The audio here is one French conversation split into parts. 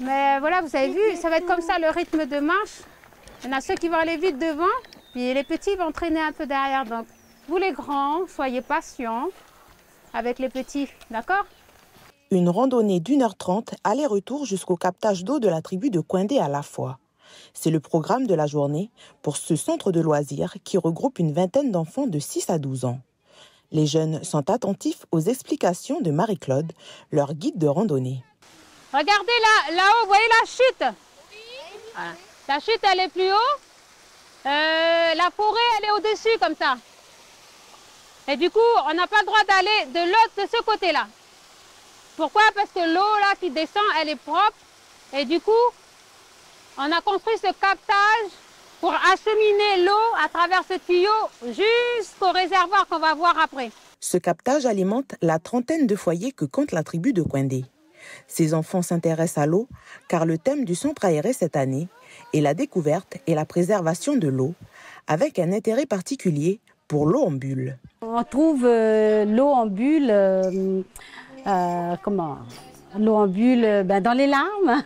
Mais voilà, vous avez vu, ça va être comme ça le rythme de marche. Il y en a ceux qui vont aller vite devant, puis les petits vont traîner un peu derrière. Donc, vous les grands, soyez patients avec les petits, d'accord? Une randonnée d'1h30, aller-retour jusqu'au captage d'eau de la tribu de Koindé à la fois. C'est le programme de la journée pour ce centre de loisirs qui regroupe une vingtaine d'enfants de 6 à 12 ans. Les jeunes sont attentifs aux explications de Marie-Claude, leur guide de randonnée. Regardez là-haut, vous voyez la chute? Voilà. La chute, elle est plus haut. La forêt, elle est au-dessus, comme ça. Et du coup, on n'a pas le droit d'aller de ce côté-là. Pourquoi? Parce que l'eau là qui descend, elle est propre. Et du coup, on a construit ce captage pour acheminer l'eau à travers ce tuyau jusqu'au réservoir qu'on va voir après. Ce captage alimente la trentaine de foyers que compte la tribu de Koindé. Ces enfants s'intéressent à l'eau car le thème du centre aéré cette année est la découverte et la préservation de l'eau, avec un intérêt particulier pour l'eau en bulle. On trouve l'eau en bulle, l'eau en bulle dans les larmes,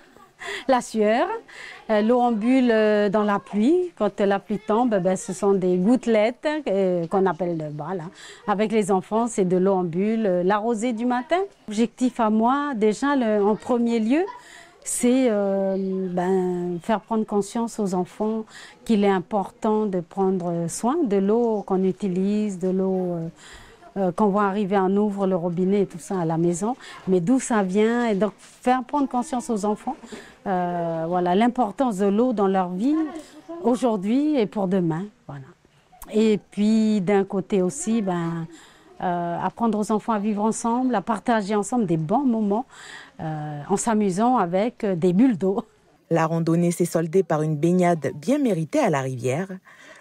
la sueur, l'eau en bulle dans la pluie. Quand la pluie tombe, ce sont des gouttelettes qu'on appelle, voilà. Avec les enfants, c'est de l'eau en bulle, la rosée du matin. L'objectif à moi, déjà, en premier lieu, c'est faire prendre conscience aux enfants qu'il est important de prendre soin de l'eau qu'on utilise, de l'eau quand on arriver, on ouvre le robinet et tout ça à la maison, mais d'où ça vient, et donc faire prendre conscience aux enfants, voilà, l'importance de l'eau dans leur vie aujourd'hui et pour demain, voilà. Et puis d'un côté aussi, apprendre aux enfants à vivre ensemble, à partager ensemble des bons moments en s'amusant avec des bulles d'eau. La randonnée s'est soldée par une baignade bien méritée à la rivière,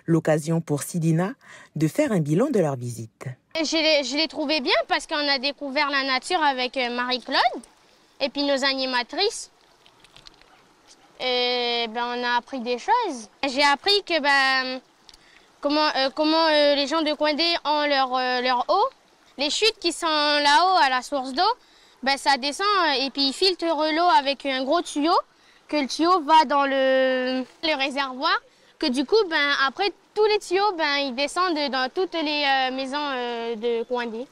l'occasion pour Sidina de faire un bilan de leur visite. Je l'ai trouvé bien parce qu'on a découvert la nature avec Marie-Claude et puis nos animatrices. Et on a appris des choses. J'ai appris que comment les gens de Koindé ont leur eau. Les chutes qui sont là-haut à la source d'eau, ça descend et puis ils filtrent l'eau avec un gros tuyau, que le tuyau va dans le réservoir, que du coup après tous les tuyaux ils descendent dans toutes les maisons de Koindé.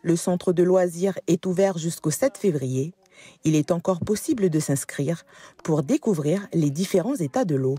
Le centre de loisirs est ouvert jusqu'au 7 février. Il est encore possible de s'inscrire pour découvrir les différents états de l'eau.